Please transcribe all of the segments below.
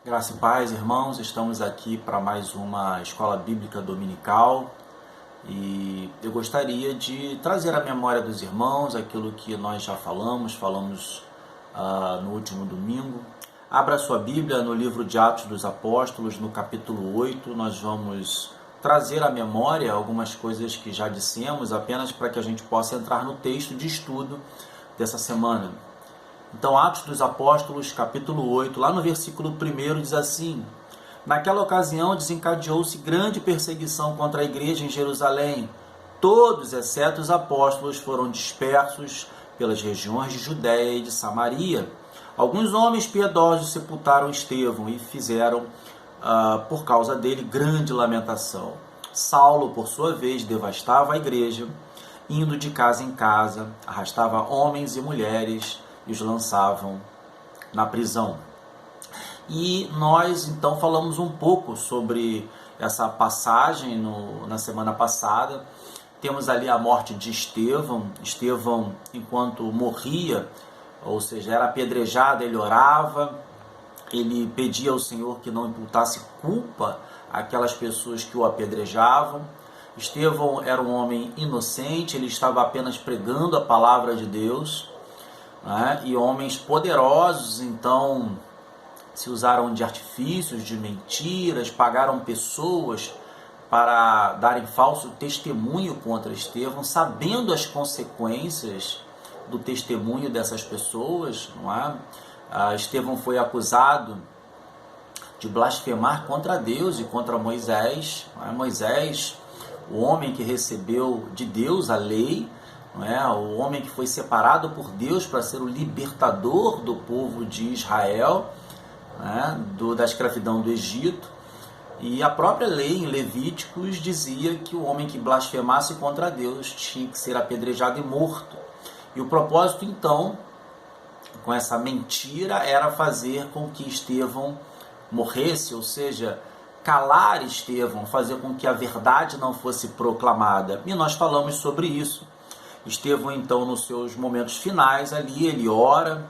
Graça e paz, irmãos, estamos aqui para mais uma escola bíblica dominical e eu gostaria de trazer à memória dos irmãos aquilo que nós já falamos no último domingo. Abra sua Bíblia no livro de Atos dos Apóstolos, no capítulo 8, nós vamos trazer à memória algumas coisas que já dissemos, apenas para que a gente possa entrar no texto de estudo dessa semana. Então, Atos dos Apóstolos, capítulo 8, lá no versículo 1, diz assim: Naquela ocasião desencadeou-se grande perseguição contra a igreja em Jerusalém. Todos, exceto os apóstolos, foram dispersos pelas regiões de Judéia e de Samaria. Alguns homens piedosos sepultaram Estevão e fizeram, por causa dele, grande lamentação. Saulo, por sua vez, devastava a igreja, indo de casa em casa, arrastava homens e mulheres e os lançavam na prisão. E nós então falamos um pouco sobre essa passagem na semana passada. Temos ali a morte de Estevão. Estevão, enquanto morria, ou seja, era apedrejado, ele orava, ele pedia ao Senhor que não imputasse culpa àquelas pessoas que o apedrejavam. Estevão era um homem inocente, ele estava apenas pregando a palavra de Deus, né? E homens poderosos, então, se usaram de artifícios, de mentiras, pagaram pessoas para darem falso testemunho contra Estevão, sabendo as consequências do testemunho dessas pessoas, não é? Estevão foi acusado de blasfemar contra Deus e contra Moisés. Não é? Moisés, o homem que recebeu de Deus a lei, não é? O homem que foi separado por Deus para ser o libertador do povo de Israel, né? Da escravidão do Egito. E a própria lei em Levíticos dizia que o homem que blasfemasse contra Deus tinha que ser apedrejado e morto. E o propósito, então, com essa mentira, era fazer com que Estevão morresse, ou seja, calar Estevão, fazer com que a verdade não fosse proclamada. E nós falamos sobre isso. Estevão, então, nos seus momentos finais ali, ele ora,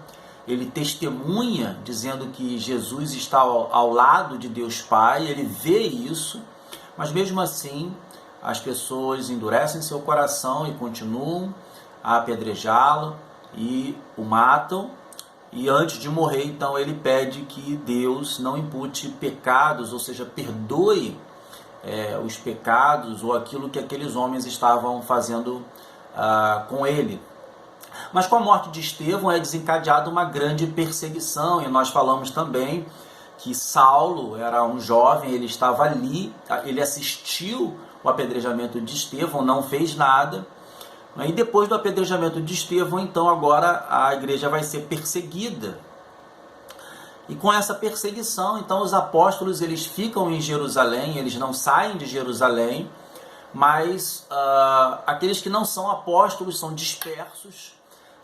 ele testemunha, dizendo que Jesus está ao lado de Deus Pai, ele vê isso, mas mesmo assim as pessoas endurecem seu coração e continuam a apedrejá-lo e o matam. E antes de morrer, então, ele pede que Deus não impute pecados, ou seja, perdoe os pecados ou aquilo que aqueles homens estavam fazendo com ele. Mas com a morte de Estevão é desencadeada uma grande perseguição, e nós falamos também que Saulo era um jovem, ele estava ali, ele assistiu o apedrejamento de Estevão, não fez nada, e depois do apedrejamento de Estevão, então agora a igreja vai ser perseguida. E com essa perseguição, então os apóstolos eles ficam em Jerusalém, eles não saem de Jerusalém, mas aqueles que não são apóstolos são dispersos,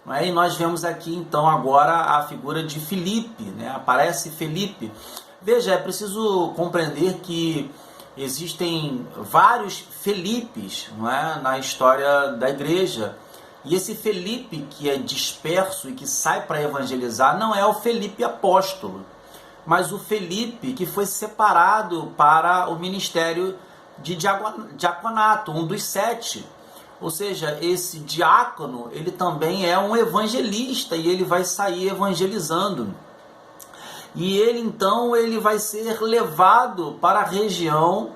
não é? E nós vemos aqui então agora a figura de Filipe, né? Aparece Filipe. Veja, é preciso compreender que existem vários Felipes, não é? Na história da igreja, e esse Filipe que é disperso e que sai para evangelizar não é o Filipe apóstolo, mas o Filipe que foi separado para o ministério de diaconato, um dos 7. Ou seja, esse diácono, ele também é um evangelista e ele vai sair evangelizando. E ele, então, ele vai ser levado para a região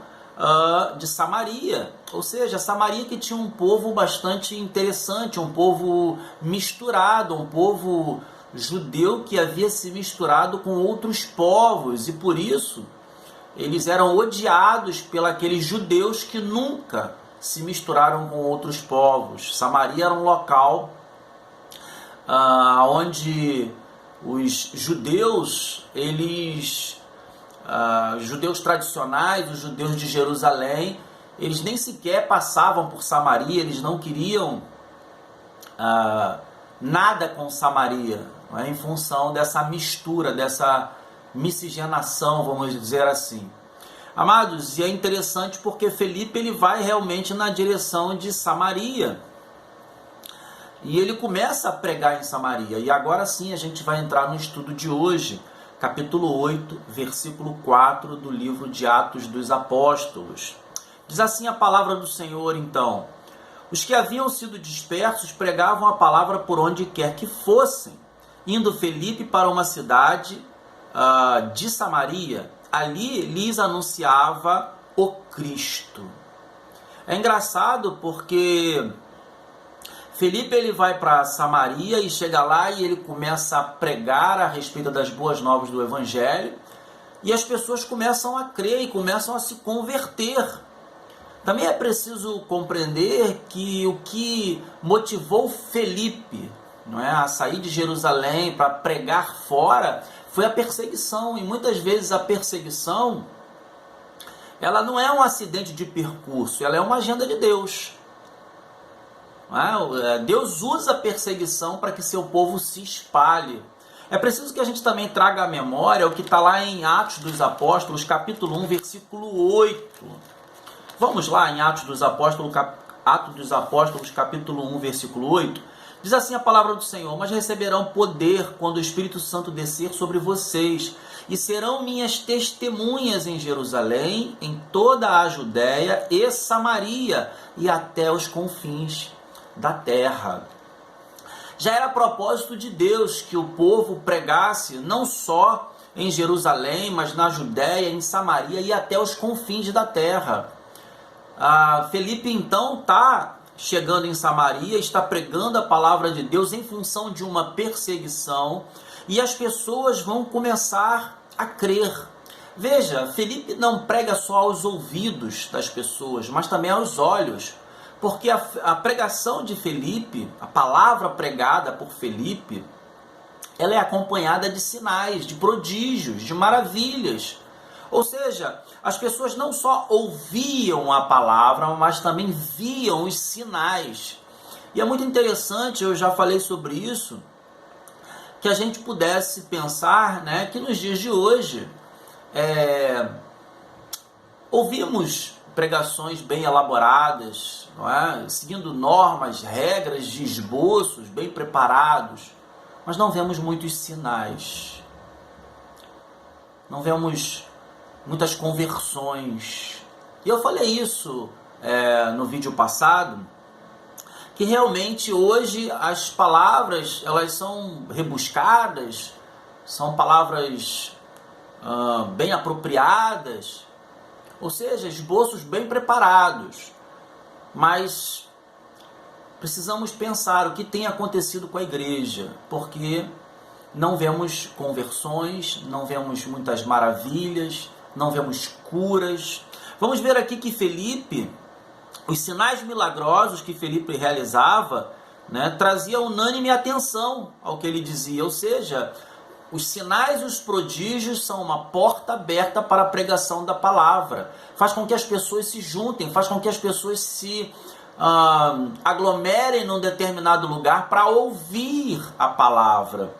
de Samaria. Ou seja, Samaria que tinha um povo bastante interessante, um povo misturado, um povo judeu que havia se misturado com outros povos. E por isso eles eram odiados pelos judeus que nunca se misturaram com outros povos. Samaria era um local onde os judeus, judeus tradicionais, os judeus de Jerusalém, eles nem sequer passavam por Samaria, eles não queriam nada com Samaria, né, em função dessa mistura, dessa miscigenação, vamos dizer assim. Amados, e é interessante porque Felipe ele vai realmente na direção de Samaria. E ele começa a pregar em Samaria. E agora sim a gente vai entrar no estudo de hoje. capítulo 8, versículo 4 do livro de Atos dos Apóstolos. Diz assim a palavra do Senhor, então: os que haviam sido dispersos pregavam a palavra por onde quer que fossem, indo Felipe para uma cidade de Samaria, ali lhes anunciava o Cristo. É engraçado porque Felipe ele vai para Samaria e chega lá e ele começa a pregar a respeito das boas novas do Evangelho, e as pessoas começam a crer e começam a se converter. Também é preciso compreender que o que motivou Felipe, não é, a sair de Jerusalém para pregar fora foi a perseguição, e muitas vezes a perseguição ela não é um acidente de percurso, ela é uma agenda de Deus. Deus usa a perseguição para que seu povo se espalhe. É preciso que a gente também traga à memória o que está lá em Atos dos Apóstolos, capítulo 1, versículo 8. Vamos lá em Atos dos Apóstolos, capítulo 1, versículo 8. Diz assim a palavra do Senhor: mas receberão poder quando o Espírito Santo descer sobre vocês, e serão minhas testemunhas em Jerusalém, em toda a Judéia e Samaria, e até os confins da terra. Já era propósito de Deus que o povo pregasse não só em Jerusalém, mas na Judéia, em Samaria e até os confins da terra. Felipe então está chegando em Samaria, está pregando a palavra de Deus em função de uma perseguição, e as pessoas vão começar a crer. Veja, Felipe não prega só aos ouvidos das pessoas, mas também aos olhos, porque a pregação de Felipe, a palavra pregada por Felipe, ela é acompanhada de sinais, de prodígios, de maravilhas. Ou seja, as pessoas não só ouviam a palavra, mas também viam os sinais. E é muito interessante, eu já falei sobre isso, que a gente pudesse pensar, né, que nos dias de hoje ouvimos pregações bem elaboradas, não é? Seguindo normas, regras de esboços bem preparados, mas não vemos muitos sinais, não vemos muitas conversões. E eu falei isso no vídeo passado, que realmente hoje as palavras elas são rebuscadas, são palavras bem apropriadas, ou seja, esboços bem preparados, mas precisamos pensar o que tem acontecido com a igreja, porque não vemos conversões, não vemos muitas maravilhas, não vemos curas. Vamos ver aqui que Felipe, os sinais milagrosos que Felipe realizava, né, trazia unânime atenção ao que ele dizia, ou seja, os sinais e os prodígios são uma porta aberta para a pregação da palavra. Faz com que as pessoas se juntem, faz com que as pessoas se aglomerem num determinado lugar para ouvir a palavra.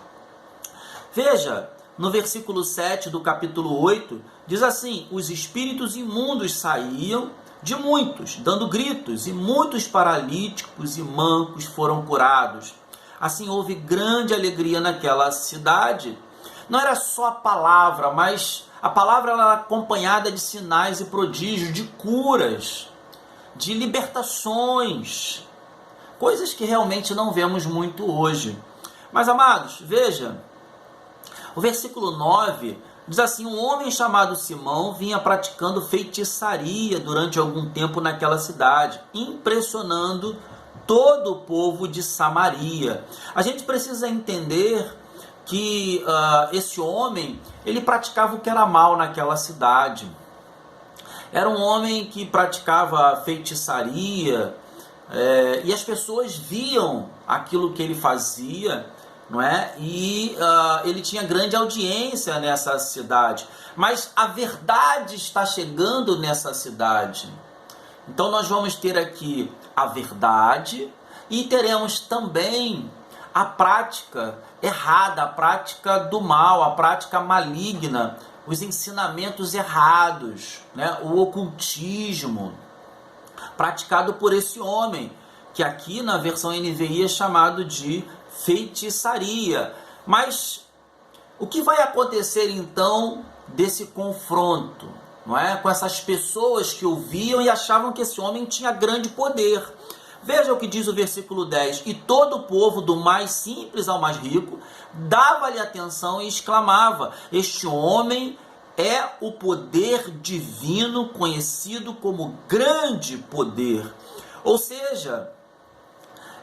Veja, no versículo 7 do capítulo 8, diz assim: os espíritos imundos saíam de muitos, dando gritos, e muitos paralíticos e mancos foram curados. Assim houve grande alegria naquela cidade. Não era só a palavra, mas a palavra era acompanhada de sinais e prodígios, de curas, de libertações, coisas que realmente não vemos muito hoje. Mas, amados, veja, o versículo 9 diz assim: um homem chamado Simão vinha praticando feitiçaria durante algum tempo naquela cidade, impressionando todo o povo de Samaria. A gente precisa entender que esse homem, ele praticava o que era mal naquela cidade. Era um homem que praticava feitiçaria, e as pessoas viam aquilo que ele fazia, não é? E ele tinha grande audiência nessa cidade. Mas a verdade está chegando nessa cidade. Então nós vamos ter aqui a verdade e teremos também a prática errada, a prática do mal, a prática maligna, os ensinamentos errados, né? O ocultismo praticado por esse homem, que aqui na versão NVI é chamado de feitiçaria. Mas O que vai acontecer então desse confronto, não é? Com essas pessoas que ouviam e achavam que esse homem tinha grande poder. Veja o que diz o versículo 10. E todo o povo, do mais simples ao mais rico, dava-lhe atenção e exclamava: este homem é o poder divino, conhecido como grande poder. Ou seja,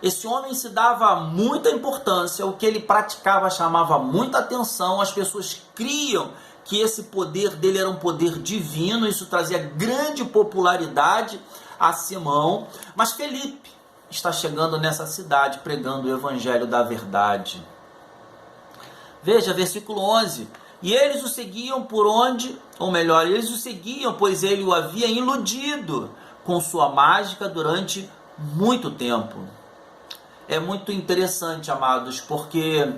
esse homem se dava muita importância, o que ele praticava chamava muita atenção, as pessoas criam que esse poder dele era um poder divino, isso trazia grande popularidade a Simão. Mas Felipe está chegando nessa cidade pregando o evangelho da verdade. Veja, versículo 11. E eles o seguiam por onde, ou melhor, eles o seguiam, pois ele o havia iludido com sua mágica durante muito tempo. É muito interessante, amados, porque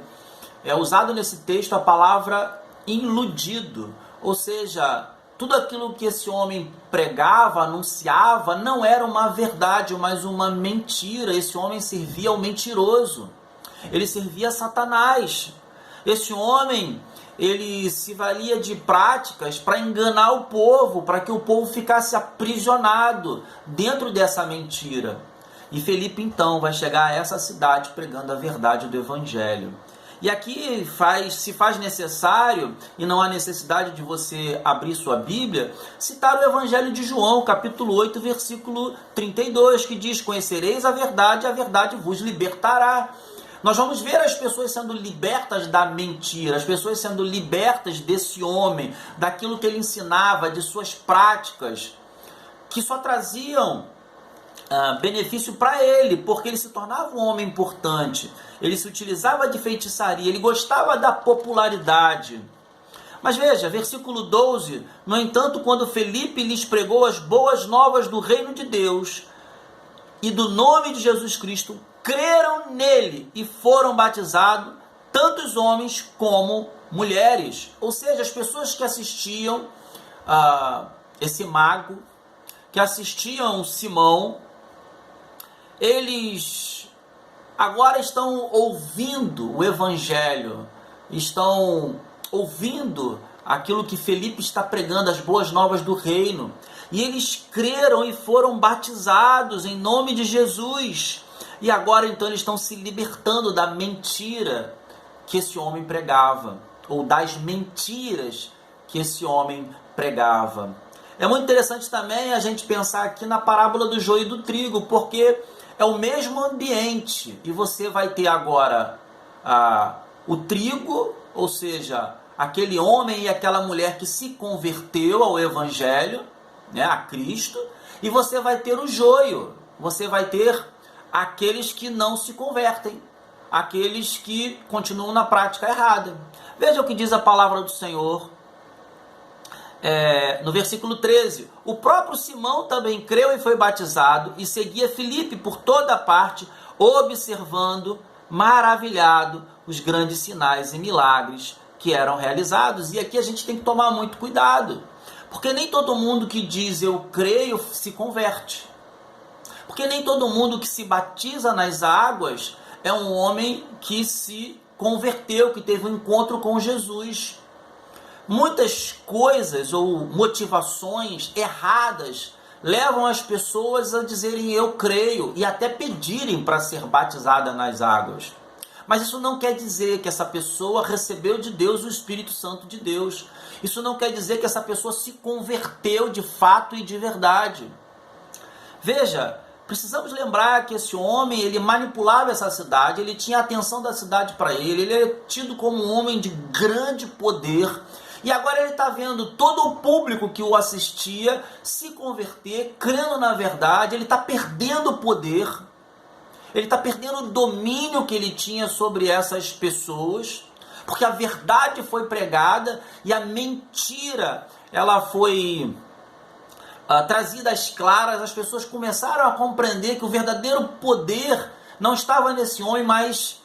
é usado nesse texto a palavra iludido, ou seja, tudo aquilo que esse homem pregava, anunciava, não era uma verdade, mas uma mentira. Esse homem servia ao mentiroso, ele servia a Satanás. Esse homem, ele se valia de práticas para enganar o povo, para que o povo ficasse aprisionado dentro dessa mentira. E Felipe então vai chegar a essa cidade pregando a verdade do evangelho. E aqui se faz necessário, e não há necessidade de você abrir sua Bíblia, citar o evangelho de João, capítulo 8, versículo 32, que diz: conhecereis a verdade vos libertará. Nós vamos ver as pessoas sendo libertas da mentira, as pessoas sendo libertas desse homem, daquilo que ele ensinava, de suas práticas, que só traziam benefício para ele, porque ele se tornava um homem importante, ele se utilizava de feitiçaria, ele gostava da popularidade. Mas veja, versículo 12, no entanto, quando Felipe lhes pregou as boas novas do reino de Deus e do nome de Jesus Cristo, creram nele e foram batizados tantos homens como mulheres. Ou seja, as pessoas que assistiam esse mago, que assistiam Simão, eles agora estão ouvindo o evangelho, estão ouvindo aquilo que Felipe está pregando, as boas novas do reino, e eles creram e foram batizados em nome de Jesus. E agora então eles estão se libertando da mentira que esse homem pregava, ou das mentiras que esse homem pregava. É muito interessante também a gente pensar aqui na parábola do joio e do trigo, porque é o mesmo ambiente, e você vai ter agora o trigo, ou seja, aquele homem e aquela mulher que se converteu ao evangelho, né, a Cristo, e você vai ter o joio, você vai ter aqueles que não se convertem, aqueles que continuam na prática errada. Veja o que diz a palavra do Senhor no versículo 13. O próprio Simão também creu e foi batizado, e seguia Filipe por toda parte, observando, maravilhado, os grandes sinais e milagres que eram realizados. E aqui a gente tem que tomar muito cuidado, porque nem todo mundo que diz eu creio se converte. Porque nem todo mundo que se batiza nas águas é um homem que se converteu, que teve um encontro com Jesus. Muitas coisas ou motivações erradas levam as pessoas a dizerem eu creio e até pedirem para ser batizada nas águas. Mas isso não quer dizer que essa pessoa recebeu de Deus o Espírito Santo de Deus. Isso não quer dizer que essa pessoa se converteu de fato e de verdade. Veja, precisamos lembrar que esse homem, ele manipulava essa cidade, ele tinha a atenção da cidade para ele era tido como um homem de grande poder. E agora ele está vendo todo o público que o assistia se converter, crendo na verdade. Ele está perdendo o poder, ele está perdendo o domínio que ele tinha sobre essas pessoas, porque a verdade foi pregada e a mentira ela foi trazida às claras. As pessoas começaram a compreender que o verdadeiro poder não estava nesse homem, mas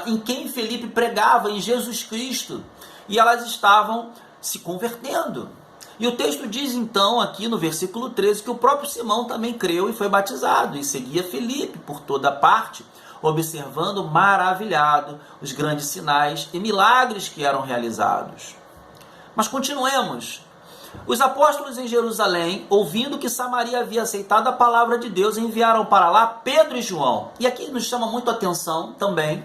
em quem Felipe pregava, em Jesus Cristo. E elas estavam se convertendo. E o texto diz então aqui no versículo 13 que o próprio Simão também creu e foi batizado, e seguia Felipe por toda parte, observando maravilhado os grandes sinais e milagres que eram realizados. Mas continuemos. Os apóstolos em Jerusalém, ouvindo que Samaria havia aceitado a palavra de Deus, enviaram para lá Pedro e João. E aqui nos chama muito a atenção também,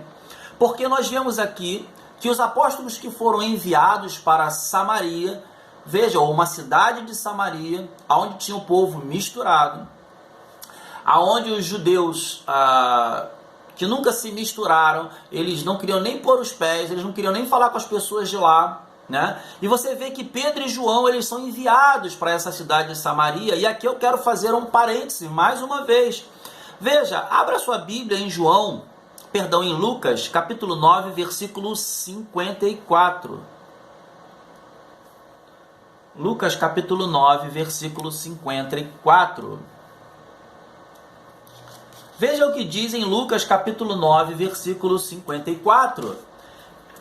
porque nós vemos aqui que os apóstolos que foram enviados para Samaria, vejam, uma cidade de Samaria, onde tinha um povo misturado, aonde os judeus que nunca se misturaram, eles não queriam nem pôr os pés, eles não queriam nem falar com as pessoas de lá, né? E você vê que Pedro e João, eles são enviados para essa cidade de Samaria, e aqui eu quero fazer um parêntese, mais uma vez. Veja, abra sua Bíblia em Lucas, capítulo 9, versículo 54. Lucas, capítulo 9, versículo 54. Veja o que diz em Lucas, capítulo 9, versículo 54.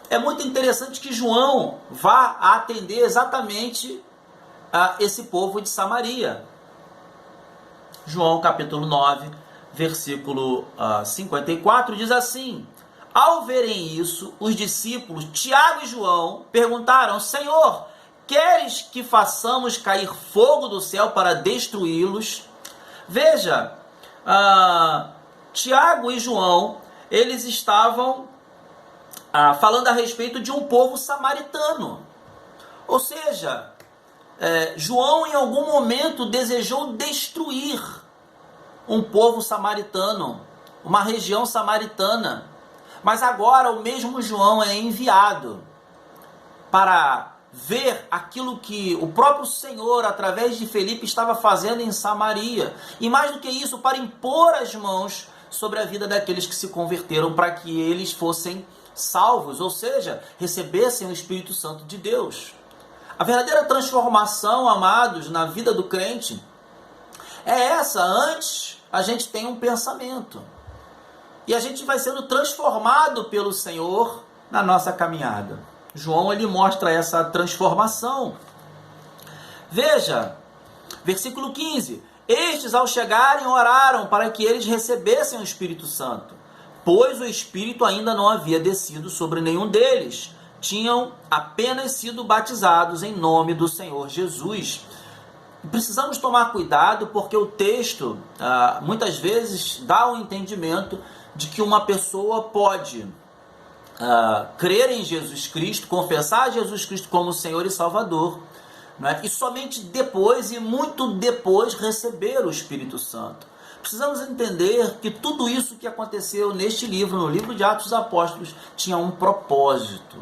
É muito interessante que João vá atender exatamente a esse povo de Samaria. João, capítulo 9, versículo 54, diz assim: ao verem isso, os discípulos Tiago e João perguntaram: Senhor, queres que façamos cair fogo do céu para destruí-los? Veja, Tiago e João, eles estavam falando a respeito de um povo samaritano. Ou seja, João em algum momento desejou destruir um povo samaritano, uma região samaritana. Mas agora o mesmo João é enviado para ver aquilo que o próprio Senhor, através de Felipe, estava fazendo em Samaria. E mais do que isso, para impor as mãos sobre a vida daqueles que se converteram, para que eles fossem salvos, ou seja, recebessem o Espírito Santo de Deus. A verdadeira transformação, amados, na vida do crente é essa. Antes, a gente tem um pensamento. E a gente vai sendo transformado pelo Senhor na nossa caminhada. João, ele mostra essa transformação. Veja, versículo 15. Estes, ao chegarem, oraram para que eles recebessem o Espírito Santo, pois o Espírito ainda não havia descido sobre nenhum deles. Tinham apenas sido batizados em nome do Senhor Jesus. Precisamos tomar cuidado, porque o texto muitas vezes dá o entendimento de que uma pessoa pode crer em Jesus Cristo, confessar Jesus Cristo como Senhor e Salvador, né? E somente depois, e muito depois, receber o Espírito Santo. Precisamos entender que tudo isso que aconteceu neste livro, no livro de Atos dos Apóstolos, tinha um propósito.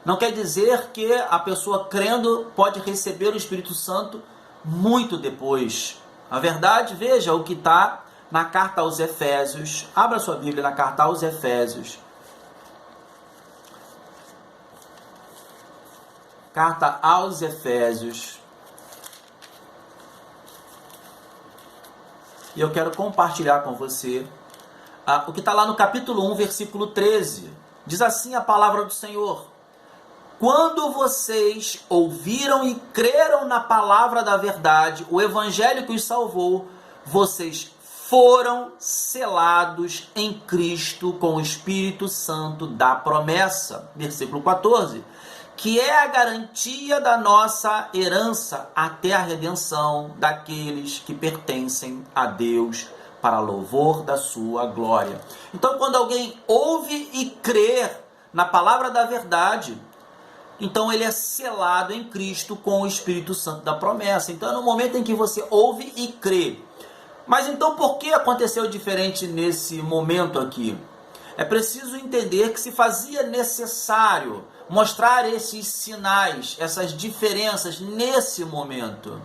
Não quer dizer que a pessoa crendo pode receber o Espírito Santo muito depois. A verdade, veja o que está na carta aos Efésios. Abra sua Bíblia na carta aos Efésios. Carta aos Efésios. E eu quero compartilhar com você o que está lá no capítulo 1, versículo 13. Diz assim a palavra do Senhor: quando vocês ouviram e creram na palavra da verdade, o evangelho que os salvou, vocês foram selados em Cristo com o Espírito Santo da promessa. Versículo 14. Que é a garantia da nossa herança até a redenção daqueles que pertencem a Deus, para louvor da sua glória. Então, quando alguém ouve e crê na palavra da verdade, então ele é selado em Cristo com o Espírito Santo da promessa. Então é no momento em que você ouve e crê. Mas então por que aconteceu diferente nesse momento aqui? É preciso entender que se fazia necessário mostrar esses sinais, essas diferenças nesse momento.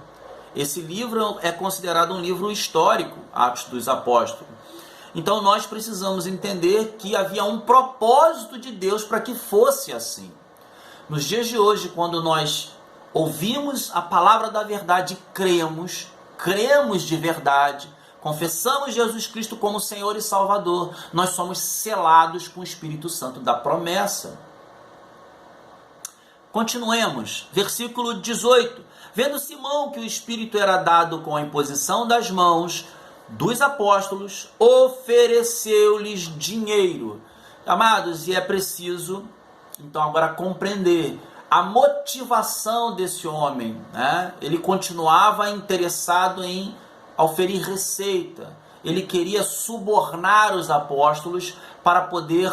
Esse livro é considerado um livro histórico, Atos dos Apóstolos. Então nós precisamos entender que havia um propósito de Deus para que fosse assim. Nos dias de hoje, quando nós ouvimos a palavra da verdade e cremos de verdade, confessamos Jesus Cristo como Senhor e Salvador, nós somos selados com o Espírito Santo da promessa. Continuemos, versículo 18. Vendo Simão que o Espírito era dado com a imposição das mãos, dos apóstolos, ofereceu-lhes dinheiro. Amados, e é preciso, então, agora compreender a motivação desse homem, né? Ele continuava interessado em oferir receita. Ele queria subornar os apóstolos para poder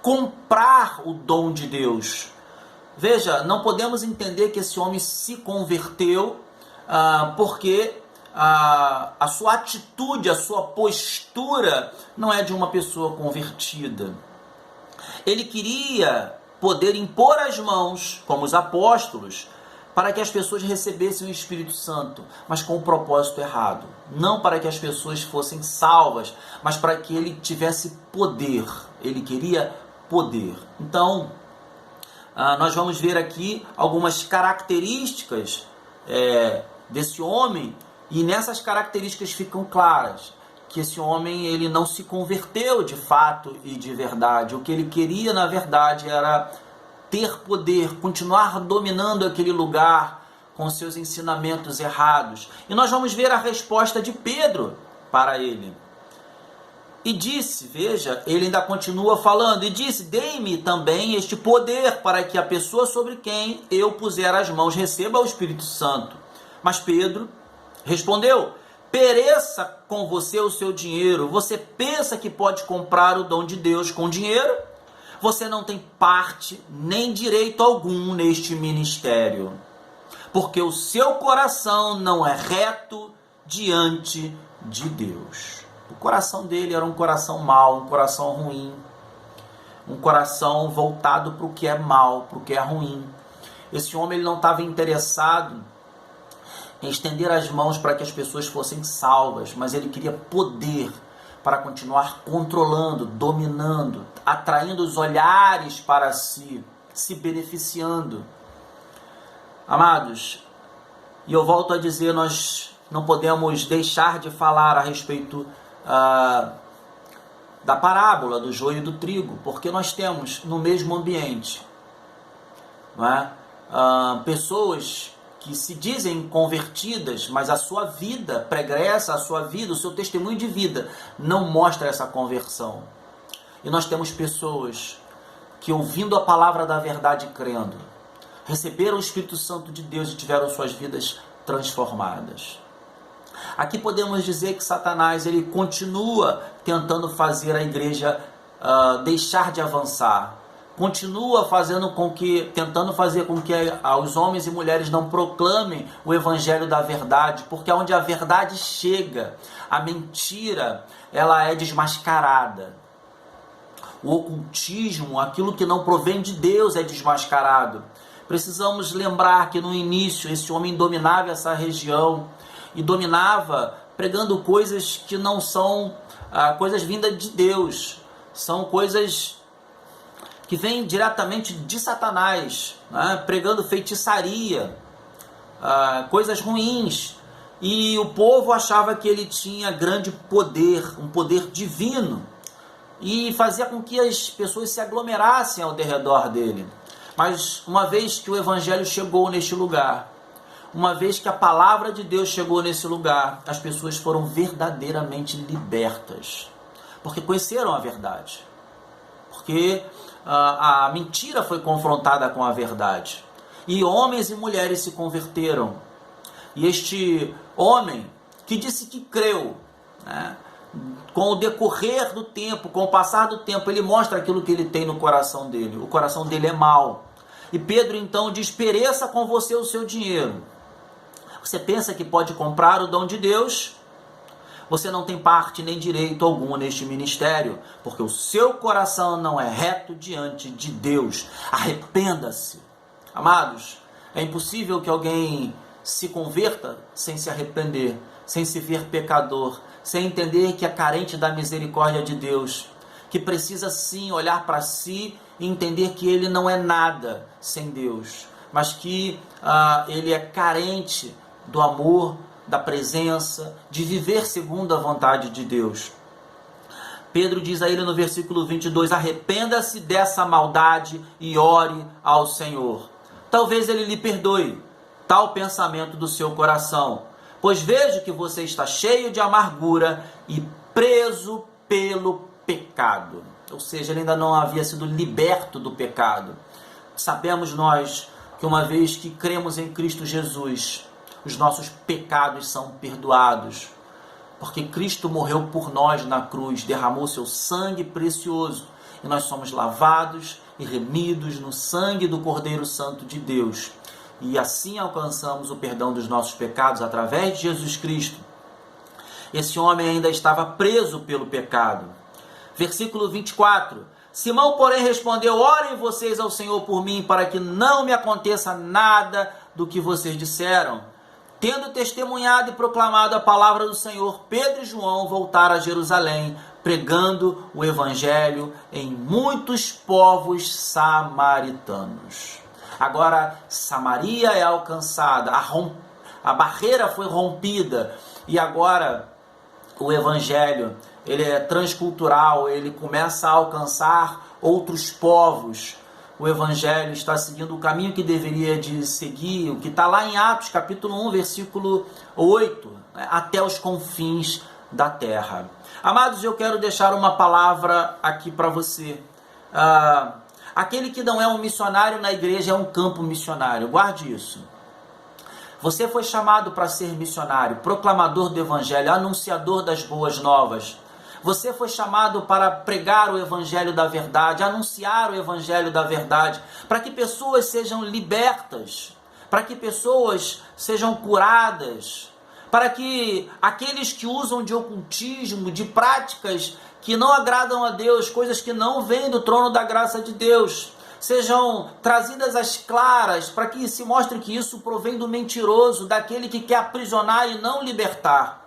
comprar o dom de Deus. Veja, não podemos entender que esse homem se converteu porque a sua atitude, a sua postura não é de uma pessoa convertida. Ele queria poder impor as mãos, como os apóstolos, para que as pessoas recebessem o Espírito Santo, mas com o propósito errado. Não para que as pessoas fossem salvas, mas para que ele tivesse poder. Ele queria poder. Então, nós vamos ver aqui algumas características desse homem, e nessas características ficam claras que esse homem ele não se converteu de fato e de verdade. O que ele queria, na verdade, era ter poder, continuar dominando aquele lugar com seus ensinamentos errados. E nós vamos ver a resposta de Pedro para ele. E disse, veja, ele ainda continua falando, e disse, dei-me também este poder para que a pessoa sobre quem eu puser as mãos receba o Espírito Santo. Mas Pedro respondeu, pereça com você o seu dinheiro. Você pensa que pode comprar o dom de Deus com dinheiro? Você não tem parte nem direito algum neste ministério, porque o seu coração não é reto diante de Deus. O coração dele era um coração mau, um coração ruim, um coração voltado para o que é mal, para o que é ruim. Esse homem ele não estava interessado em estender as mãos para que as pessoas fossem salvas, mas ele queria poder para continuar controlando, dominando, atraindo os olhares para si, se beneficiando. Amados, e eu volto a dizer, nós não podemos deixar de falar a respeito da parábola do joio e do trigo, porque nós temos no mesmo ambiente, não é? Pessoas que se dizem convertidas, mas a sua vida pregressa, a sua vida, o seu testemunho de vida não mostra essa conversão. E nós temos pessoas que, ouvindo a palavra da verdade e crendo, receberam o Espírito Santo de Deus e tiveram suas vidas transformadas. Aqui podemos dizer que Satanás ele continua tentando fazer a igreja deixar de avançar. Continua tentando fazer com que os homens e mulheres não proclamem o evangelho da verdade, porque onde a verdade chega, a mentira, ela é desmascarada. O ocultismo, aquilo que não provém de Deus, é desmascarado. Precisamos lembrar que no início esse homem dominava essa região e dominava pregando coisas que não são coisas vindas de Deus, são coisas que vêm diretamente de Satanás, né? Pregando feitiçaria, coisas ruins. E o povo achava que ele tinha grande poder, um poder divino, e fazia com que as pessoas se aglomerassem ao redor dele. Mas uma vez que o evangelho chegou neste lugar, uma vez que a palavra de Deus chegou nesse lugar, as pessoas foram verdadeiramente libertas, porque conheceram a verdade, porque a mentira foi confrontada com a verdade, e homens e mulheres se converteram. E este homem que disse que creu, né, com o decorrer do tempo, com o passar do tempo, ele mostra aquilo que ele tem no coração dele. O coração dele é mau. E Pedro então diz, pereça com você o seu dinheiro. Você pensa que pode comprar o dom de Deus? Você não tem parte nem direito algum neste ministério, porque o seu coração não é reto diante de Deus. Arrependa-se. Amados, é impossível que alguém se converta sem se arrepender, sem se ver pecador, sem entender que é carente da misericórdia de Deus, que precisa sim olhar para si e entender que ele não é nada sem Deus, mas que ele é carente do amor, da presença, de viver segundo a vontade de Deus. Pedro diz a ele no versículo 22, arrependa-se dessa maldade e ore ao Senhor. Talvez ele lhe perdoe tal pensamento do seu coração, pois vejo que você está cheio de amargura e preso pelo pecado. Ou seja, ele ainda não havia sido liberto do pecado. Sabemos nós que uma vez que cremos em Cristo Jesus, os nossos pecados são perdoados, porque Cristo morreu por nós na cruz, derramou seu sangue precioso, e nós somos lavados e remidos no sangue do Cordeiro Santo de Deus. E assim alcançamos o perdão dos nossos pecados através de Jesus Cristo. Esse homem ainda estava preso pelo pecado. Versículo 24. Simão, porém, respondeu: orem vocês ao Senhor por mim, para que não me aconteça nada do que vocês disseram. Tendo testemunhado e proclamado a palavra do Senhor, Pedro e João voltaram a Jerusalém, pregando o evangelho em muitos povos samaritanos. Agora, Samaria é alcançada, a barreira foi rompida, e agora o evangelho, ele é transcultural, ele começa a alcançar outros povos. O evangelho está seguindo o caminho que deveria de seguir, o que está lá em Atos, capítulo 1, versículo 8, até os confins da terra. Amados, eu quero deixar uma palavra aqui para você. Aquele que não é um missionário na igreja é um campo missionário, guarde isso. Você foi chamado para ser missionário, proclamador do evangelho, anunciador das boas novas. Você foi chamado para pregar o evangelho da verdade, anunciar o evangelho da verdade, para que pessoas sejam libertas, para que pessoas sejam curadas, para que aqueles que usam de ocultismo, de práticas que não agradam a Deus, coisas que não vêm do trono da graça de Deus, sejam trazidas às claras, para que se mostre que isso provém do mentiroso, daquele que quer aprisionar e não libertar.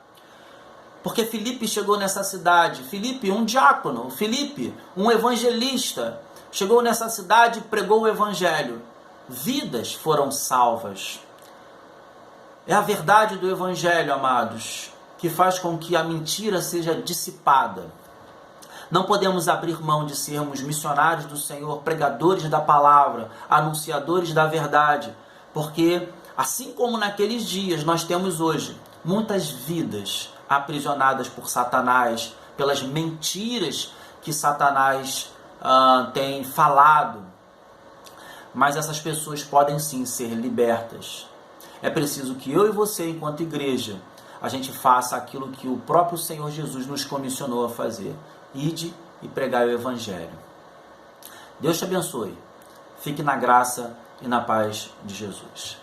Porque Filipe chegou nessa cidade, Filipe, um diácono, Filipe, um evangelista, chegou nessa cidade e pregou o evangelho. Vidas foram salvas. É a verdade do evangelho, amados, que faz com que a mentira seja dissipada. Não podemos abrir mão de sermos missionários do Senhor, pregadores da palavra, anunciadores da verdade, porque assim como naqueles dias nós temos hoje muitas vidas aprisionadas por Satanás, pelas mentiras que Satanás tem falado. Mas essas pessoas podem sim ser libertas. É preciso que eu e você, enquanto igreja, a gente faça aquilo que o próprio Senhor Jesus nos comissionou a fazer. Ide e pregai o evangelho. Deus te abençoe. Fique na graça e na paz de Jesus.